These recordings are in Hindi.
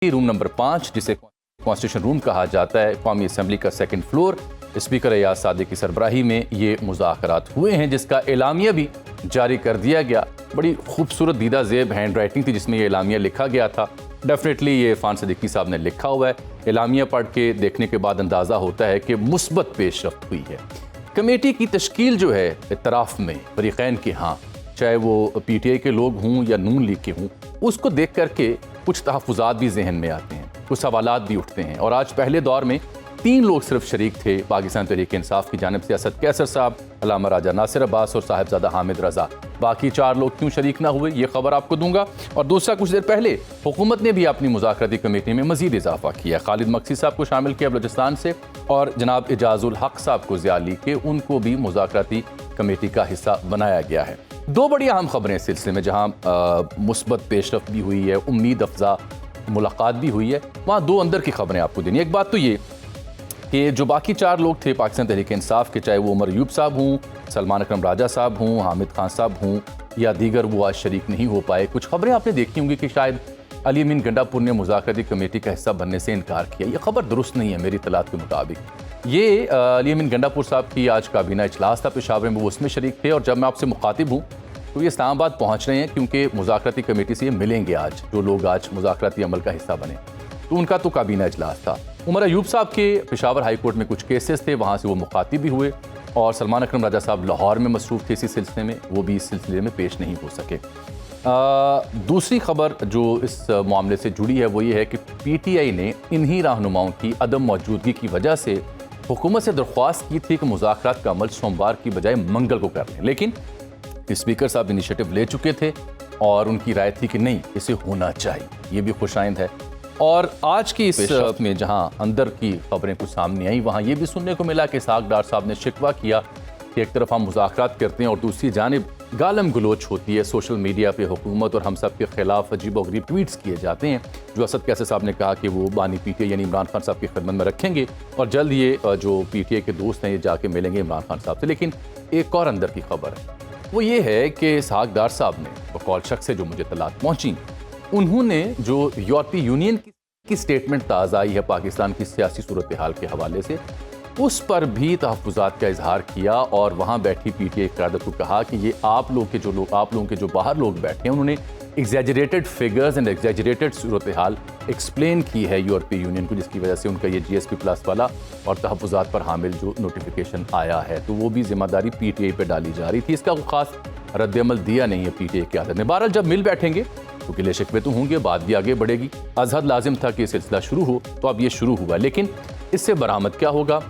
रूम नंबर 5, जिसे कॉन्स्टिट्यूशन रूम कहा जाता है, कौमी असम्बली का second floor, speaker Ayaz Sadiq की सरबराही में ये मुज़ाकरात हुए हैं, जिसका एलामिया भी जारी कर दिया गया। बड़ी खूबसूरत दीदा ज़ेब हैंड राइटिंग थी जिसमें ये एलामिया लिखा गया था। डेफिनेटली ये इरफान सिद्दीकी साहब ने लिखा हुआ है। एलामिया पढ़ के देखने के बाद अंदाज़ा होता है कि मुस्बत पेशरफ्त हुई है। कमेटी की तश्कील जो है इतराफ़ में फरीक़ैन के, हाँ, चाहे वो PTI के लोग हों या नून लीग के हों, उसको देख करके कुछ तहफ़्फ़ुज़ात भी जहन में आते हैं, कुछ सवालात भी उठते हैं। और आज पहले दौर में 3 लोग सिर्फ शरीक थे पाकिस्तान तहरीक इंसाफ की जानिब से, असद कैसर साहब, अल्लामा राजा नासिर अब्बास और साहिबजादा हामिद रज़ा। बाकी 4 लोग क्यों शरीक ना हुए, ये खबर आपको दूंगा। और दूसरा, कुछ देर पहले हुकूमत ने भी अपनी मुज़ाकराती कमेटी में मज़ीद इजाफा किया। खालिद मक्सी साहब को शामिल किया बलोचिस्तान से, और जनाब एजाजुल हक साहब को ज़िया ली के उनको भी मुज़ाकराती कमेटी का हिस्सा बनाया गया है। 2 बड़ी अहम खबरें इस सिलसिले में, जहाँ मुस्बत पेशरफ्त भी हुई है, उम्मीद अफजा मुलाकात भी हुई है, वहाँ 2 अंदर की खबरें आपको देनी। एक बात तो ये कि जो बाकी 4 लोग थे पाकिस्तान तहरीक इंसाफ के, चाहे वो उमर अयूब साहब हों, सलमान अकरम राजा साहब हों, हामिद खान साहब हों या दीगर, वो आज शरीक नहीं हो पाए। कुछ खबरें आपने देखी होंगी कि शायद अली अमीन गंडापुर ने मुज़ाकराती कमेटी का हिस्सा बनने से इनकार किया। ये खबर दुरुस्त नहीं है मेरी इत्तलात के मुताबिक। ये अली अमीन गंडापुर साहब की आज काबीना इजलास था पेशावर में, वो उसमें शरीक थे। और जब मैं आपसे मुखातिब हूँ तो ये इस्लामाबाद पहुँच रहे हैं, क्योंकि मुज़ाकराती कमेटी से ये मिलेंगे आज जो लोग आज मुज़ाकराती अमल का हिस्सा बने। तो उनका तो काबीना इजलास था। उमर अयूब साहब के पेशावर हाई कोर्ट में कुछ केसेस थे, वहाँ से वो मुखातिब भी हुए। और सलमान अकरम राजा साहब लाहौर में मसरूफ़ थे इसी सिलसिले में, वो भी इस सिलसिले में पेश नहीं हो सके। दूसरी खबर जो इस मामले से जुड़ी है वो ये है कि PTI ने इन्हीं रहनुमाओं की अदम मौजूदगी की वजह से हुकूमत से दरख्वास्त की थी कि मुज़ाकरात का अमल सोमवार की बजाय मंगल को कर लें, लेकिन स्पीकर साहब इनिशिएटिव ले चुके थे और उनकी राय थी कि नहीं, इसे होना चाहिए। ये भी खुशाइंद है। और आज की इस में जहां अंदर की खबरें कुछ सामने आई, वहां ये भी सुनने को मिला कि इसहाक डार साहब ने शिकवा किया कि एक तरफ हम मुज़ाकरात करते हैं और दूसरी जानिब गालम गलोच होती है सोशल मीडिया पे हुकूमत और हम सब के खिलाफ अजीबोगरीब ट्वीट्स किए जाते हैं, जो असद कैसर साहब ने कहा कि वो बानी PTI यानी इमरान खान साहब की खिदमत में रखेंगे और जल्द ये जो PTI के दोस्त हैं ये जाके मिलेंगे इमरान खान साहब से। लेकिन एक और अंदर की खबर है, वो ये है कि इसहाक डार साहब ने बकौल शख्स से जो मुझे तलाक पहुंची, उन्होंने जो यूरोपीय यूनियन की स्टेटमेंट ताज़ा आई है पाकिस्तान की सियासी सूरत हाल के हवाले से, उस पर भी तहफ़्फ़ुज़ात का इजहार किया। और वहाँ बैठी PTI क़यादत को कहा कि ये आप लोगों के जो बाहर लोग बैठे हैं, उन्होंने exaggerated figures and exaggerated Surat hall explain की है यूरोपीय यूनियन को, जिसकी वजह से उनका ये GSP+ वाला और तहफ़्फ़ुज़ात पर हामिल जो नोटिफिकेशन आया है, तो वो भी जिम्मेदारी PTI पर डाली जा रही थी। इसका कोई ख़ास रद्दअमल दिया नहीं है PTI क़यादत ने। बहरहाल जब मिल बैठेंगे तो गिले शिकवे तो होंगे, बात भी आगे बढ़ेगी। अज़हद लाजिम था कि ये सिलसिला शुरू हो, तो अब ये शुरू हुआ। लेकिन इससे बरामद क्या होगा?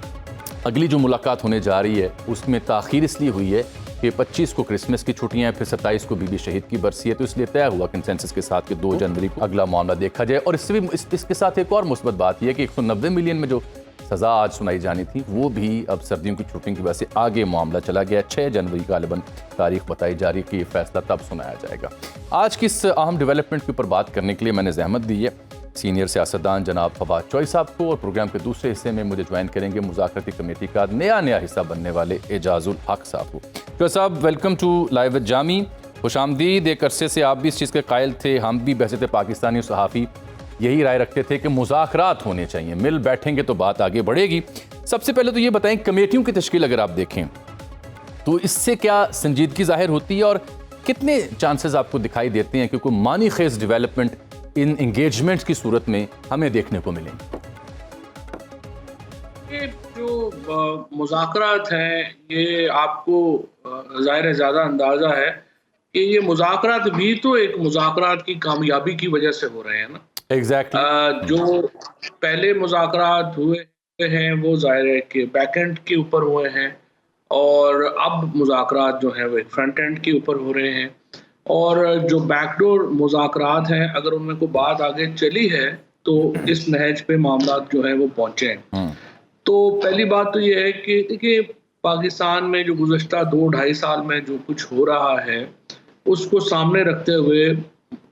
अगली जो मुलाकात होने जा रही है उसमें ताख़ीर इसलिए हुई है कि 25 को क्रिसमस की छुट्टियां हैं, फिर 27 को बीबी शहीद की बरसी है, तो इसलिए तय हुआ कंसेंसस के साथ कि 2 जनवरी को अगला मामला देखा जाए। और इससे भी इसके साथ एक और मुस्बत बात यह है कि 190 मिलियन में जो सज़ा आज सुनाई जानी थी, वो भी अब सर्दियों की छुट्टियों की वजह से आगे मामला चला गया। 6 जनवरी गालिबन तारीख बताई जा रही है कि ये फैसला तब सुनाया जाएगा। आज की इस अहम डेवलपमेंट के ऊपर बात करने के लिए मैंने जहमत दी है सीनियर सियासतदान जनाब फवाद चौई साहब को, और प्रोग्राम के दूसरे हिस्से में मुझे ज्वाइन करेंगे मुज़ाकराती कमेटी का नया हिस्सा बनने वाले एजाजुल हक साहब को। चौई साहब, welcome to live with Jami. खुशामदीद। एक अरसे से आप भी इस चीज़ के कायल थे, हम भी बहसत पाकिस्तानी सहाफ़ी यही राय रखते थे कि मुज़ाकरात होने चाहिए, मिल बैठेंगे तो बात आगे बढ़ेगी। सबसे पहले तो ये बताएं, कमेटियों की तश्कील अगर आप देखें तो इससे क्या संजीदगी ज़ाहिर होती है और कितने चांसेस आपको दिखाई देते हैं कि कोई मानी खेज डेवलपमेंट इन एंगेजमेंट्स की सूरत में हमें देखने को मिलेंगे? ये जो मुज़ाकरात हैं, ये आपको ज़ाहिर है ज़्यादा अंदाज़ा है कि ये मुज़ाकरात भी तो एक मुज़ाकरात की कामयाबी की वजह से हो रहे हैं ना। एग्जैक्टली। जो पहले मुज़ाकरात हुए हैं वो ज़ाहिर है कि बैक एंड के ऊपर हुए हैं, और अब मुज़ाकरात जो हैं वो एक फ्रंट एंड के ऊपर हो रहे हैं। और जो बैकडोर मुज़ाकरात हैं, अगर उनमें कोई बात आगे चली है तो इस नहज पे मामलात जो है वो पहुँचे हैं। तो पहली बात तो ये है कि देखिए, पाकिस्तान में जो गुज़श्ता 2-2.5 साल में जो कुछ हो रहा है उसको सामने रखते हुए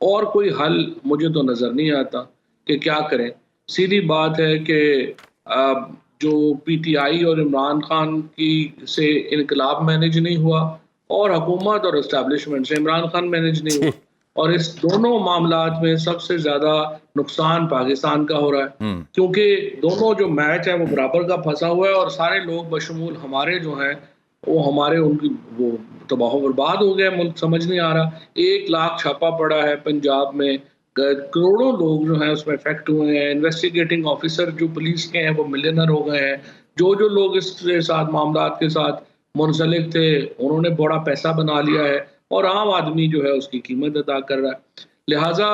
और कोई हल मुझे तो नज़र नहीं आता कि क्या करें। सीधी बात है कि जो PTI और इमरान खान की से इनकलाब मैनेज नहीं हुआ, और हुकूमत और इस्टेब्लिशमेंट से इमरान खान मैनेज नहीं हुआ, और इस दोनों मामलात में सबसे ज़्यादा नुकसान पाकिस्तान का हो रहा है, क्योंकि दोनों जो मैच है वो बराबर का फंसा हुआ है और सारे लोग बशमूल हमारे जो हैं वो हमारे उनकी वो तबाह बर्बाद हो गया मुल्क, समझ नहीं आ रहा। 1 लाख छापा पड़ा है पंजाब में, करोड़ों लोग जो हैं उसमें इफेक्ट हुए हैं। इन्वेस्टिगेटिंग ऑफिसर जो पुलिस के हैं वो मिलियनर हो गए हैं। जो लोग इसके साथ मामलात के साथ मुंसलिक थे उन्होंने बड़ा पैसा बना लिया है और आम आदमी जो है उसकी कीमत अदा कर रहा है। लिहाजा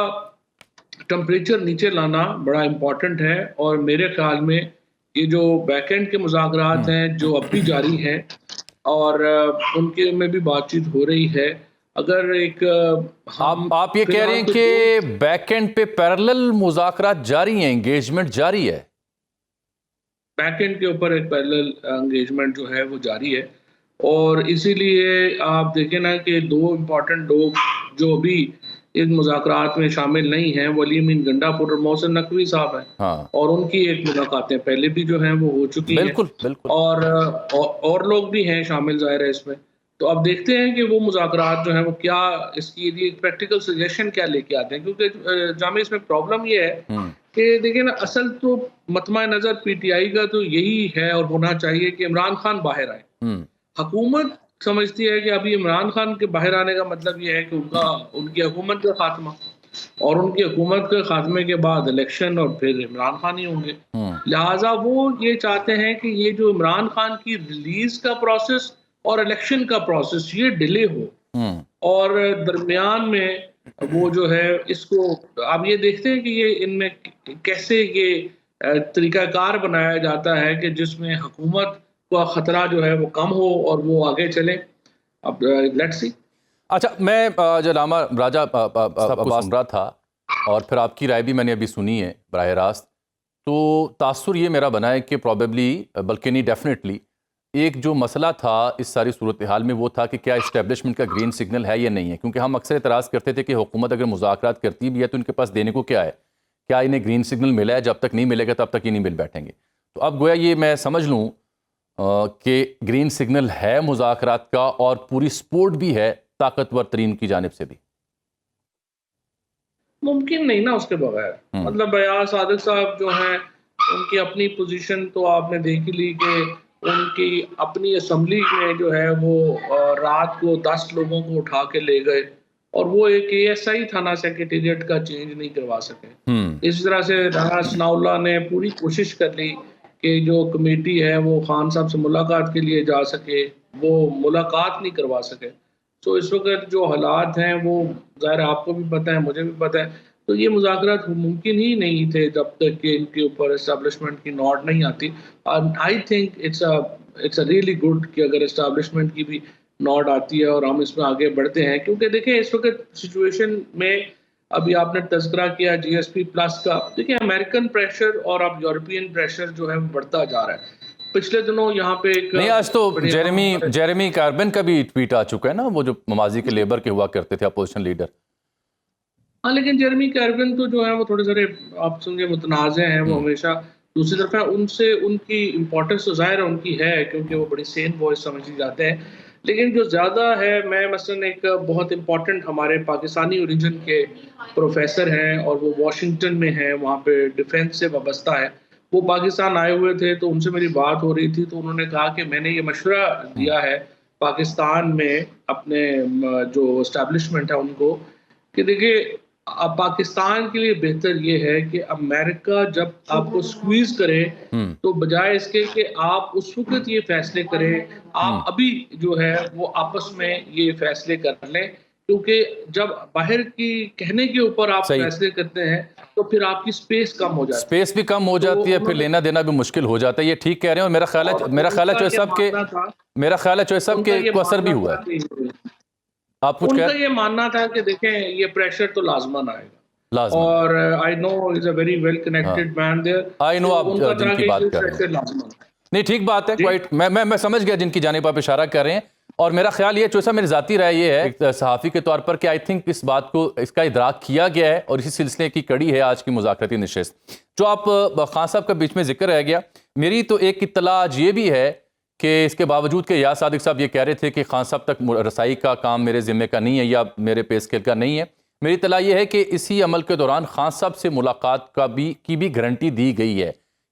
टेम्परेचर नीचे लाना बड़ा इम्पोर्टेंट है और मेरे ख्याल में ये जो बैकएंड के मुज़ाकरात हैं जो अब भी जारी हैं और उनके में भी बातचीत हो रही है। अगर एक आप ये कह रहे हैं कि बैकएंड पे पैरेलल मुज़ाकरात जारी हैं, एंगेजमेंट जारी है? बैकएंड के ऊपर एक पैरेलल एंगेजमेंट जो है वो जारी है और इसीलिए आप देखें ना कि 2 इम्पोर्टेंट लोग जो अभी इन मुज़ाकरात में शामिल नहीं हैं, वली अमीन गंडापुर और मोहसिन नकवी साहब हैं। हाँ। और उनकी एक मुलाकातें पहले भी जो हैं वो हो चुकी हैं। बिल्कुल। और लोग भी हैं शामिल ज़ाहिर है इसमें। तो अब देखते हैं कि वो मुज़ाकरात जो हैं वो क्या इसकी लिए प्रैक्टिकल सजेशन क्या लेके आते हैं, क्योंकि जामे इसमें प्रॉब्लम ये है कि देखिए ना, असल तो मतमा नज़र पीटीआई का तो यही है और होना चाहिए कि इमरान खान बाहर आए। हुकूमत समझती है कि अभी इमरान खान के बाहर आने का मतलब ये है कि उनकी हुकूमत का खात्मा, और उनकी हुकूमत के खात्मे के बाद इलेक्शन और फिर इमरान खान ही होंगे। लिहाजा वो ये चाहते हैं कि ये जो इमरान खान की रिलीज का प्रोसेस और इलेक्शन का प्रोसेस ये डिले हो और दरमियान में वो जो है इसको अब ये देखते हैं कि ये इनमें कैसे ये तरीकाकार बनाया जाता है कि जिसमें हुकूमत का खतरा जो है वो कम हो और वो आगे चले। अब लेट्स सी। अच्छा, मैं जो रामा राजा सबको सुन रहा था और फिर आपकी राय भी मैंने अभी सुनी है बराह रास्त, तो तासुर ये मेरा बना है कि प्रॉबेबली बल्कि नहीं डेफिनेटली एक जो मसला था इस सारी सूरत हाल में वो था कि क्या इस्टेब्लिशमेंट का ग्रीन सिग्नल है या नहीं है, क्योंकि हम अक्सर एतराज़ करते थे कि हुकूमत अगर मुज़ाकरात करती भी है तो उनके पास देने को क्या है, क्या इन्हें ग्रीन सिग्नल मिला है, जब तक नहीं मिलेगा तब तक ही नहीं मिल बैठेंगे। तो अब गोया ये मैं समझ लूँ कि ग्रीन सिग्नल है मुज़ाकरात का और पूरी सपोर्ट भी है ताकतवर तरीन की जानिब से भी। मुमकिन नहीं ना उसके बगैर, मतलब बयास सादिक साहब जो हैं उनकी अपनी पोजीशन तो आपने देख ली कि उनकी अपनी असम्बली में जो है वो रात को 10 लोगों को उठा के ले गए और वो एक ASI थाना सेक्रेटेरिएट का चेंज नहीं करवा सके। इस तरह से राणा सनाउल्लाह ने पूरी कोशिश कर ली कि जो कमेटी है वो खान साहब से मुलाकात के लिए जा सके, वो मुलाकात नहीं करवा सके। तो इस वक्त जो हालात हैं वो ज़ाहिर आपको भी पता है, मुझे भी पता है, तो ये मुज़ाकरात मुमकिन ही नहीं थे जब तक कि इनके ऊपर एस्टेब्लिशमेंट की नोट नहीं आती। I think it's a really good कि अगर एस्टेब्लिशमेंट की भी नोट आती है और हम इसमें आगे बढ़ते हैं, क्योंकि देखें इस वक्त सिचुएशन में अभी आपने तज़किरा किया GSP प्लस का, देखिए अमेरिकन प्रेशर और अब यूरोपियन प्रेशर जो है वो बढ़ता जा रहा है। पिछले दिनों यहाँ पे एक नहीं, आज तो जेरेमी कार्बिन का भी ट्वीट आ चुका है ना, वो जो माजी के लेबर के हुआ करते थे अपोजिशन लीडर। हाँ, लेकिन जेरेमी कार्बिन तो जो है वो थोड़े सारे आप समझे मुतनाज़े हैं, वो हमेशा दूसरी तरफ है, उनसे उनकी इम्पोर्टेंस तो ज़ाहिर है उनकी है क्योंकि वो बड़ी सेन वॉइस समझी जाते हैं। लेकिन जो ज़्यादा है, मैं मसलन एक बहुत इम्पोर्टेंट हमारे पाकिस्तानी ओरिजिन के प्रोफेसर हैं और वो वाशिंगटन में हैं, वहाँ पे डिफेंस से वाबस्ता है। वो पाकिस्तान आए हुए थे तो उनसे मेरी बात हो रही थी, तो उन्होंने कहा कि मैंने ये मशवरा दिया है पाकिस्तान में अपने जो एस्टेब्लिशमेंट है उनको कि देखिए अब पाकिस्तान के लिए बेहतर ये है कि अमेरिका जब आपको स्क्वीज करे तो बजाय इसके कि आप उस वक्त ये फैसले करें, आप अभी जो है वो आपस में ये फैसले कर लें, क्योंकि जब बाहर की कहने के ऊपर आप फैसले करते हैं तो फिर आपकी स्पेस कम हो जाती है, स्पेस भी कम हो जाती है, फिर लेना देना भी मुश्किल हो जाता है। ये ठीक कह रहे हैं और मेरा ख्याल है चोहे साहब के असर भी हुआ है। आप कुछ उनका ये मानना था कि देखें ये प्रेशर तो लाजमन आएगा, और I know is a very well connected man there, I know आप जिनकी बात कर रहे हैं। नहीं, ठीक बात है, क्वाइट मैं समझ गया जिनकी जानिब आप इशारा कर रहे हैं। और मेरा ख्याल ये चोसा मेरी ज़ाती राय ये है एक सहाफ़ी के तौर पर कि आई थिंक इस बात को इसका इदराक किया गया है और इसी सिलसिले की कड़ी है आज की मुज़ाकरती नशिस्त। जो आप खान साहब का बीच में जिक्र रह गया, मेरी तो एक इत्तला आज ये भी है कि इसके बावजूद कि याद सादिक साहब ये कह रहे थे कि खान साहब तक रसाई का काम मेरे ज़िम्मे का नहीं है या मेरे पे स्केल का नहीं है, मेरी इत्तला ये है कि इसी अमल के दौरान खान साहब से मुलाकात की भी गारंटी दी गई है।